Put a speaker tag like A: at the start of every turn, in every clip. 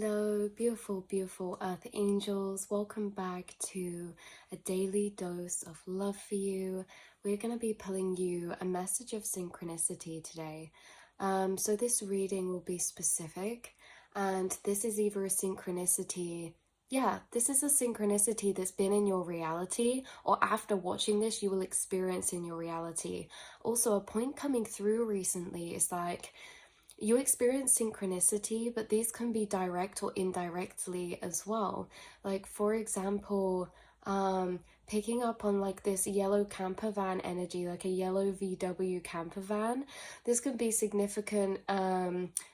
A: Hello, beautiful, beautiful Earth Angels. Welcome back to a daily dose of love for you. We're going to be pulling you a message of synchronicity today. So this reading will be specific, and this is either a synchronicity. Yeah, this is a synchronicity that's been in your reality, or after watching this, you will experience in your reality. Also, a point coming through recently is like, you experience synchronicity, but these can be direct or indirectly as well. Like, for example, picking up on like this yellow camper van energy, like a yellow VW camper van. This could be significant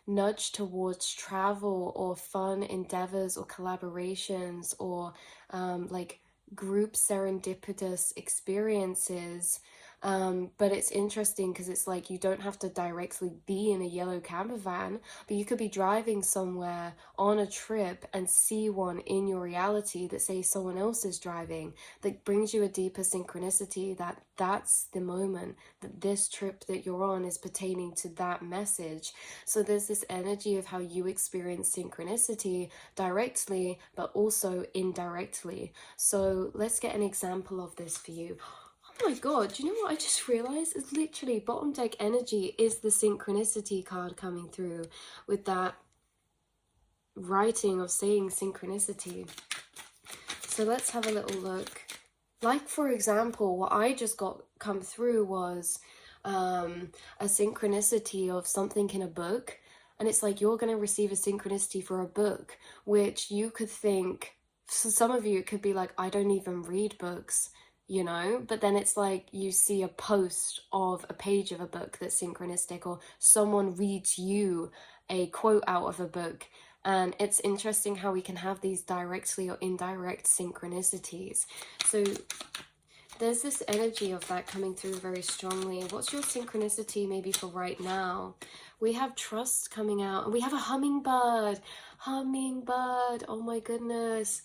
A: nudge towards travel or fun endeavors or collaborations or like group serendipitous experiences. But it's interesting because it's like you don't have to directly be in a yellow camper van, but you could be driving somewhere on a trip and see one in your reality that, say, someone else is driving, that brings you a deeper synchronicity that that's the moment that this trip that you're on is pertaining to that message. So there's this energy of how you experience synchronicity directly, but also indirectly. So let's get an example of this for you. Oh my god, do you know what I just realized? It's literally bottom deck energy is the synchronicity card coming through with that writing of saying synchronicity. So let's have a little look. Like, for example, what I just got come through was a synchronicity of something in a book. And it's like you're going to receive a synchronicity for a book, which you could think, for some of you, it could be like, I don't even read books, you know? But then it's like you see a post of a page of a book that's synchronistic, or someone reads you a quote out of a book. And it's interesting how we can have these directly or indirect synchronicities. So there's this energy of that coming through very strongly. What's your synchronicity maybe for right now? We have trust coming out, and we have a hummingbird. Hummingbird, oh my goodness.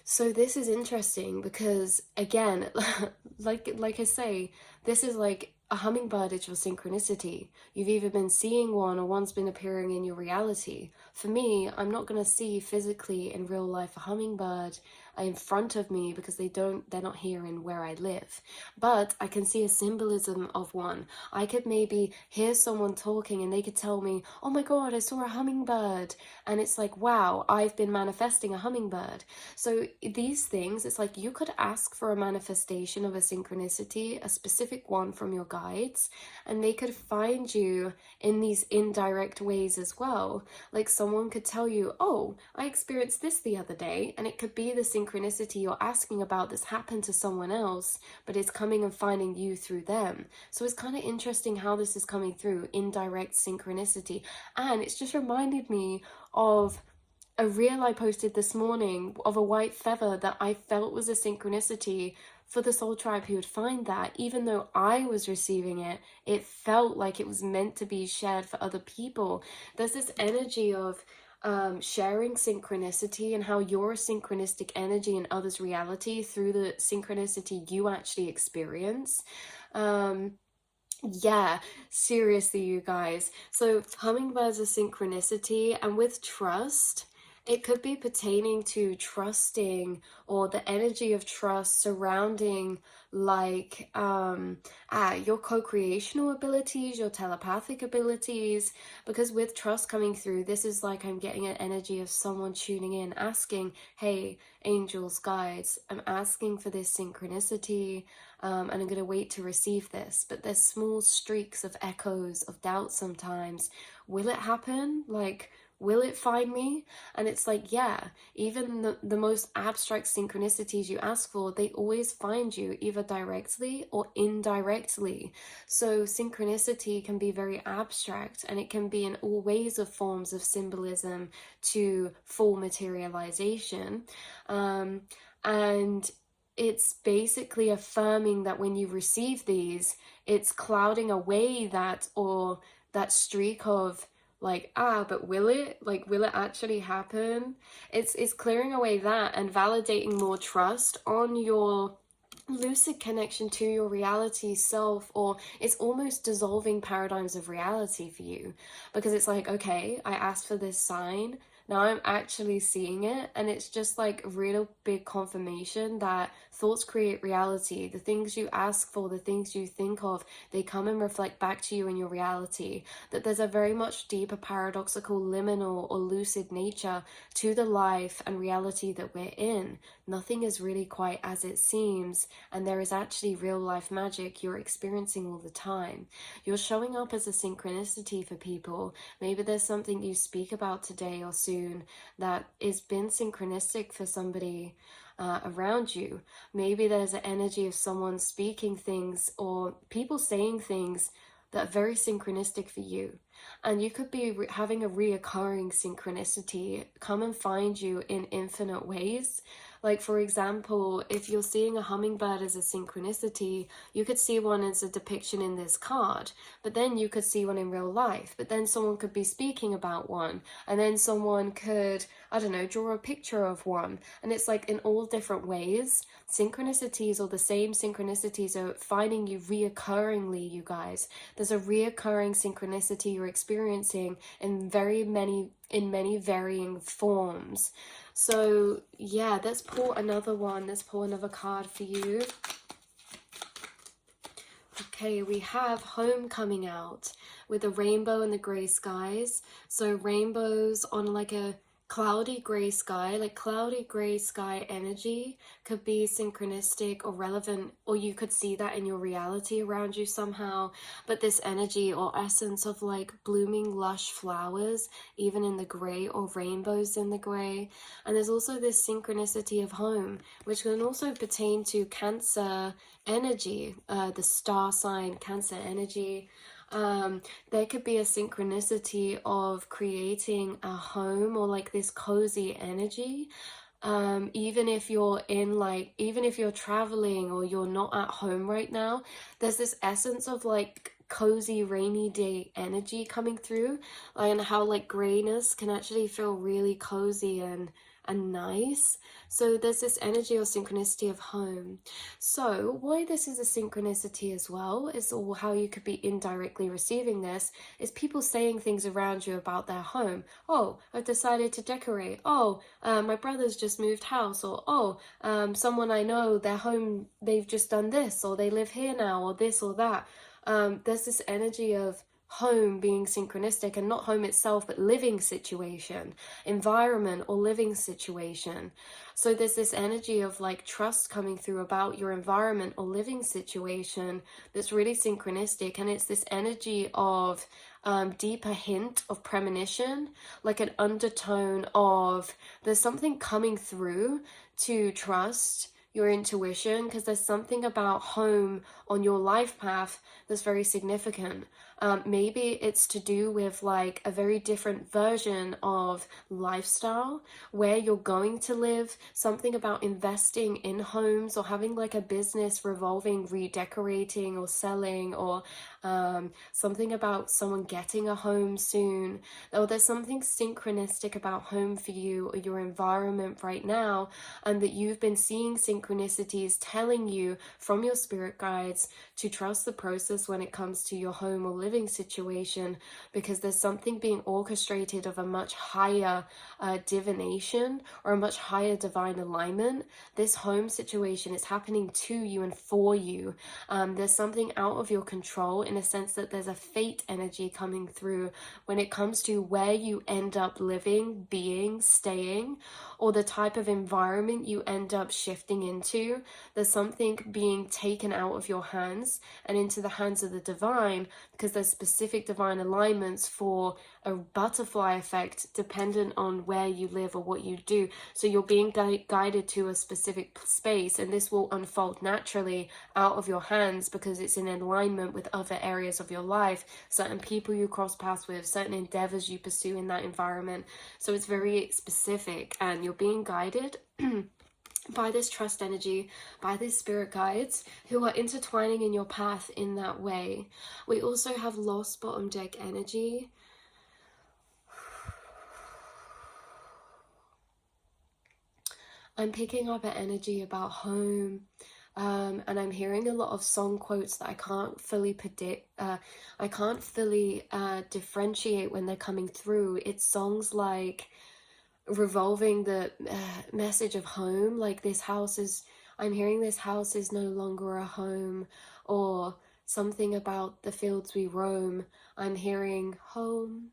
A: So this is interesting because, again, like I say, this is like a hummingbird is your synchronicity. You've either been seeing one or one's been appearing in your reality. For me, I'm not going to see physically in real life a hummingbird in front of me because they're not here in where I live. But I can see a symbolism of one. I could maybe hear someone talking and they could tell me, oh my god, I saw a hummingbird. And it's like, wow, I've been manifesting a hummingbird. So these things, it's like you could ask for a manifestation of a synchronicity, a specific one from your guides, and they could find you in these indirect ways as well. Like someone could tell you, oh, I experienced this the other day, and it could be the synchronicity you're asking about that's happened to someone else, but it's coming and finding you through them. So it's kind of interesting how this is coming through, indirect synchronicity. And it's just reminded me of a reel I posted this morning of a white feather that I felt was a synchronicity for the soul tribe who would find that. Even though I was receiving it, it felt like it was meant to be shared for other people. There's this energy of sharing synchronicity and how you're a synchronistic energy in others' reality through the synchronicity you actually experience. Yeah, seriously, you guys. So hummingbirds are synchronicity, and with trust, it could be pertaining to trusting or the energy of trust surrounding like your co-creational abilities, your telepathic abilities, because with trust coming through, this is like I'm getting an energy of someone tuning in, asking, hey, angels, guides, I'm asking for this synchronicity, and I'm going to wait to receive this. But there's small streaks of echoes of doubt sometimes. Will it happen? Like, will it find me? And it's like, yeah, even the most abstract synchronicities you ask for, they always find you either directly or indirectly. So synchronicity can be very abstract, and it can be in all ways of forms of symbolism to full materialization. And it's basically affirming that when you receive these, it's clouding away that, or that streak of like, but will it? Like, will it actually happen? It's clearing away that and validating more trust on your lucid connection to your reality self, or it's almost dissolving paradigms of reality for you, because it's like, okay, I asked for this sign, Now I'm actually seeing it, and it's just like a real big confirmation that thoughts create reality. The things you ask for, the things you think of, they come and reflect back to you in your reality. That there's a very much deeper paradoxical, liminal, or lucid nature to the life and reality that we're in. Nothing is really quite as it seems, and there is actually real life magic you're experiencing all the time. You're showing up as a synchronicity for people. Maybe there's something you speak about today or soon that has been synchronistic for somebody around you. Maybe there's an energy of someone speaking things or people saying things that are very synchronistic for you. And you could be having a reoccurring synchronicity come and find you in infinite ways. Like, for example, if you're seeing a hummingbird as a synchronicity, you could see one as a depiction in this card, but then you could see one in real life, but then someone could be speaking about one, and then someone could, I don't know, draw a picture of one, and it's like in all different ways. Synchronicities, or the same synchronicities, are finding you reoccurringly, you guys. There's a reoccurring synchronicity you're experiencing in many varying forms. So yeah, let's pull another one. Let's pull another card for you. Okay, we have home coming out with a rainbow and the grey skies. So rainbows on like a cloudy grey sky, like cloudy grey sky energy could be synchronistic or relevant, or you could see that in your reality around you somehow. But this energy or essence of like blooming lush flowers, even in the grey, or rainbows in the grey. And there's also this synchronicity of home, which can also pertain to Cancer energy, the star sign Cancer energy. There could be a synchronicity of creating a home or like this cozy energy. Even if you're even if you're traveling or you're not at home right now, there's this essence of like cozy rainy day energy coming through, and how like grayness can actually feel really cozy and nice. So there's this energy or synchronicity of home. So why this is a synchronicity as well, is, or how you could be indirectly receiving this, is people saying things around you about their home. Oh, I've decided to decorate. Oh, my brother's just moved house. Or oh, someone I know, their home, they've just done this, or they live here now, or this or that. There's this energy of home being synchronistic, and not home itself, but living situation, environment, or living situation. So there's this energy of like trust coming through about your environment or living situation that's really synchronistic, and it's this energy of deeper hint of premonition, like an undertone of there's something coming through to trust your intuition, because there's something about home on your life path that's very significant. Maybe it's to do with like a very different version of lifestyle where you're going to live, something about investing in homes, or having like a business revolving redecorating or selling, or something about someone getting a home soon. Or there's something synchronistic about home for you or your environment right now, and that you've been seeing synchronicities telling you from your spirit guides to trust the process when it comes to your home or living situation, because there's something being orchestrated of a much higher divination or a much higher divine alignment. This home situation is happening to you and for you. There's something out of your control, in a sense that there's a fate energy coming through when it comes to where you end up living, being, staying, or the type of environment you end up shifting into. There's something being taken out of your hands and into the hands of the divine, because there's specific divine alignments for a butterfly effect dependent on where you live or what you do. So you're being guided to a specific space, and this will unfold naturally out of your hands because it's in alignment with other areas of your life, certain people you cross paths with, certain endeavors you pursue in that environment. So it's very specific, and you're being guided by this trust energy, by these spirit guides who are intertwining in your path in that way. We also have lost bottom deck energy. I'm picking up an energy about home, and I'm hearing a lot of song quotes that I can't fully predict. I can't fully differentiate when they're coming through. It's songs like revolving the message of home, like this house is, I'm hearing this house is no longer a home, or something about the fields we roam. I'm hearing home,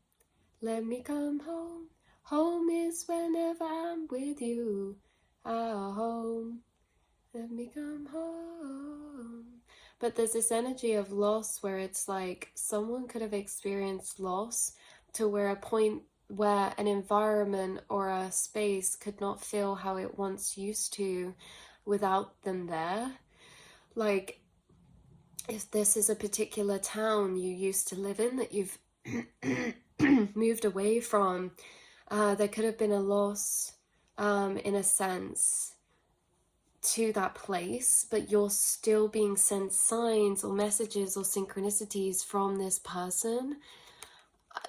A: let me come home. Home is whenever I'm with you. Our home, let me come home. But there's this energy of loss where it's like someone could have experienced loss to where a point where an environment or a space could not feel how it once used to without them there. Like, if this is a particular town you used to live in that you've moved away from, there could have been a loss, in a sense, to that place, but you're still being sent signs or messages or synchronicities from this person.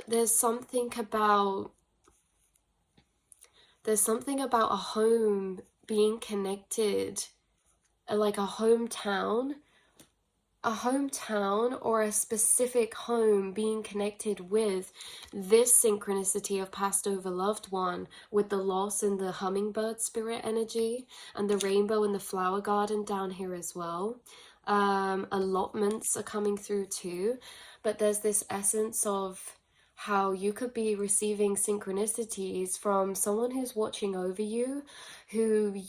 A: There's something about a home being connected, like a hometown or a specific home being connected with this synchronicity of passed over loved one, with the loss in the hummingbird spirit energy and the rainbow in the flower garden down here as well. Allotments are coming through too, but there's this essence of how you could be receiving synchronicities from someone who's watching over you, who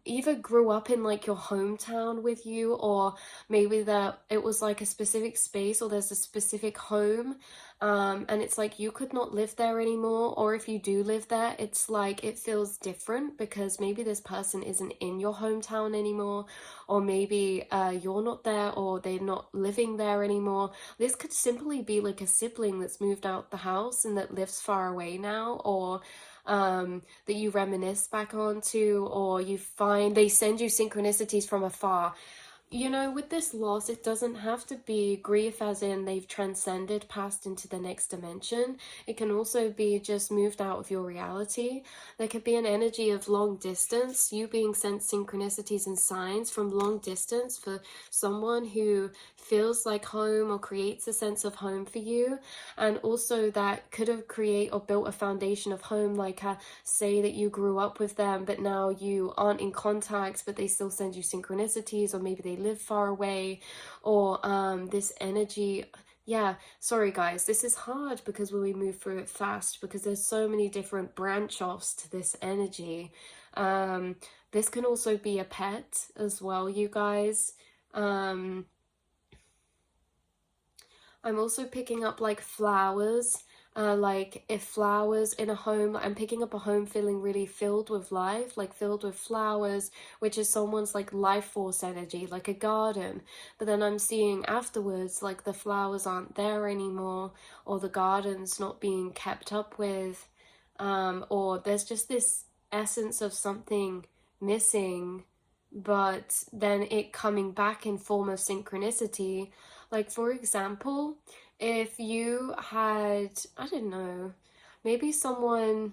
A: either grew up in like your hometown with you, or maybe that it was like a specific space, or there's a specific home, and it's like you could not live there anymore, or if you do live there, it's like it feels different because maybe this person isn't in your hometown anymore, or maybe you're not there, or they're not living there anymore. This could simply be like a sibling that's moved out the house and that lives far away now, or that you reminisce back onto, or you find they send you synchronicities from afar. You know, with this loss, it doesn't have to be grief as in they've transcended, passed into the next dimension. It can also be just moved out of your reality. There could be an energy of long distance, you being sent synchronicities and signs from long distance for someone who feels like home or creates a sense of home for you. And also that could have created or built a foundation of home, like say that you grew up with them, but now you aren't in contact, but they still send you synchronicities, or maybe they live far away, or this energy. Yeah, sorry guys, this is hard because when we move through it fast, because there's so many different branch offs to this energy. This can also be a pet as well, you guys. I'm also picking up like flowers. Like if flowers in a home, I'm picking up a home feeling really filled with life, like filled with flowers, which is someone's like life force energy, like a garden. But then I'm seeing afterwards like the flowers aren't there anymore, or the garden's not being kept up with, or there's just this essence of something missing, but then it coming back in form of synchronicity. Like, for example, if you had, I don't know, maybe someone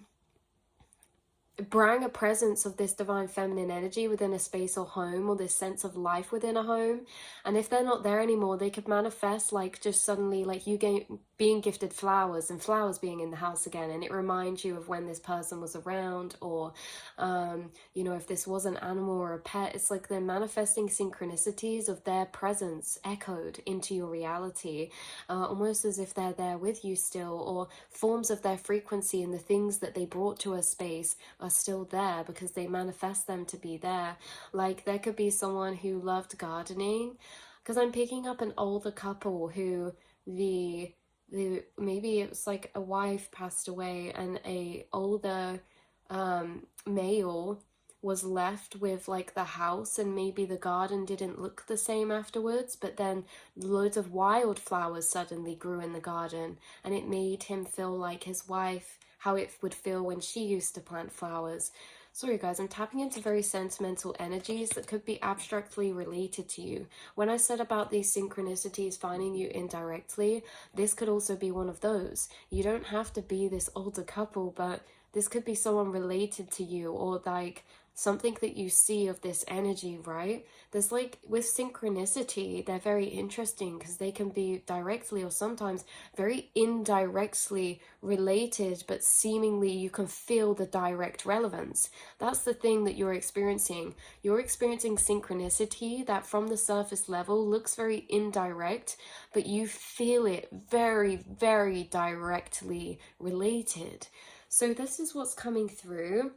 A: bring a presence of this divine feminine energy within a space or home, or this sense of life within a home, and if they're not there anymore, they could manifest like just suddenly like you being gifted flowers and flowers being in the house again, and it reminds you of when this person was around, or you know, if this was an animal or a pet, it's like they're manifesting synchronicities of their presence echoed into your reality, almost as if they're there with you still, or forms of their frequency and the things that they brought to a space are still there because they manifest them to be there. Like there could be someone who loved gardening, because I'm picking up an older couple who the maybe it was like a wife passed away and a older male was left with like the house, and maybe the garden didn't look the same afterwards, but then loads of wildflowers suddenly grew in the garden, and it made him feel like his wife, how it would feel when she used to plant flowers. Sorry guys, I'm tapping into very sentimental energies that could be abstractly related to you. When I said about these synchronicities finding you indirectly, this could also be one of those. You don't have to be this older couple, but this could be someone related to you, or like something that you see of this energy, right? There's like, with synchronicity, they're very interesting because they can be directly or sometimes very indirectly related, but seemingly you can feel the direct relevance. That's the thing that you're experiencing. You're experiencing synchronicity that from the surface level looks very indirect, but you feel it very, very directly related. So this is what's coming through.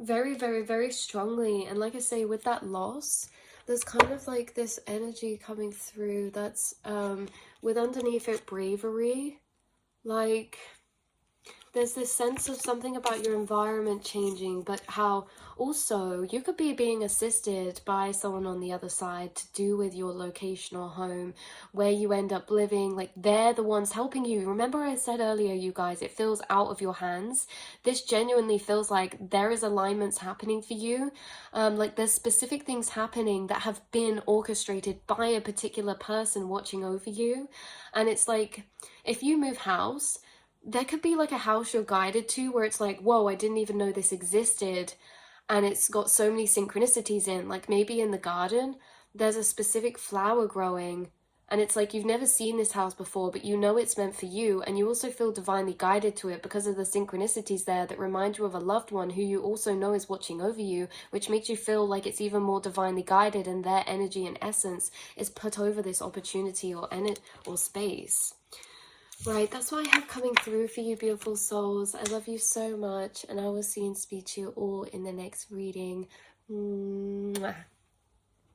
A: Very, very, very strongly. And like I say, with that loss, there's kind of like this energy coming through that's with underneath it bravery. Like there's this sense of something about your environment changing, but how also you could be being assisted by someone on the other side to do with your location or home, where you end up living. Like they're the ones helping you. Remember I said earlier, you guys, it feels out of your hands. This genuinely feels like there is alignments happening for you. Like there's specific things happening that have been orchestrated by a particular person watching over you. And it's like, if you move house, there could be like a house you're guided to where it's like, whoa, I didn't even know this existed, and it's got so many synchronicities in. Like maybe in the garden there's a specific flower growing, and it's like you've never seen this house before, but you know it's meant for you, and you also feel divinely guided to it because of the synchronicities there that remind you of a loved one who you also know is watching over you, which makes you feel like it's even more divinely guided, and their energy and essence is put over this opportunity or space. Right, that's what I have coming through for you, beautiful souls. I love you so much, and I will see and speak to you all in the next reading. Mwah.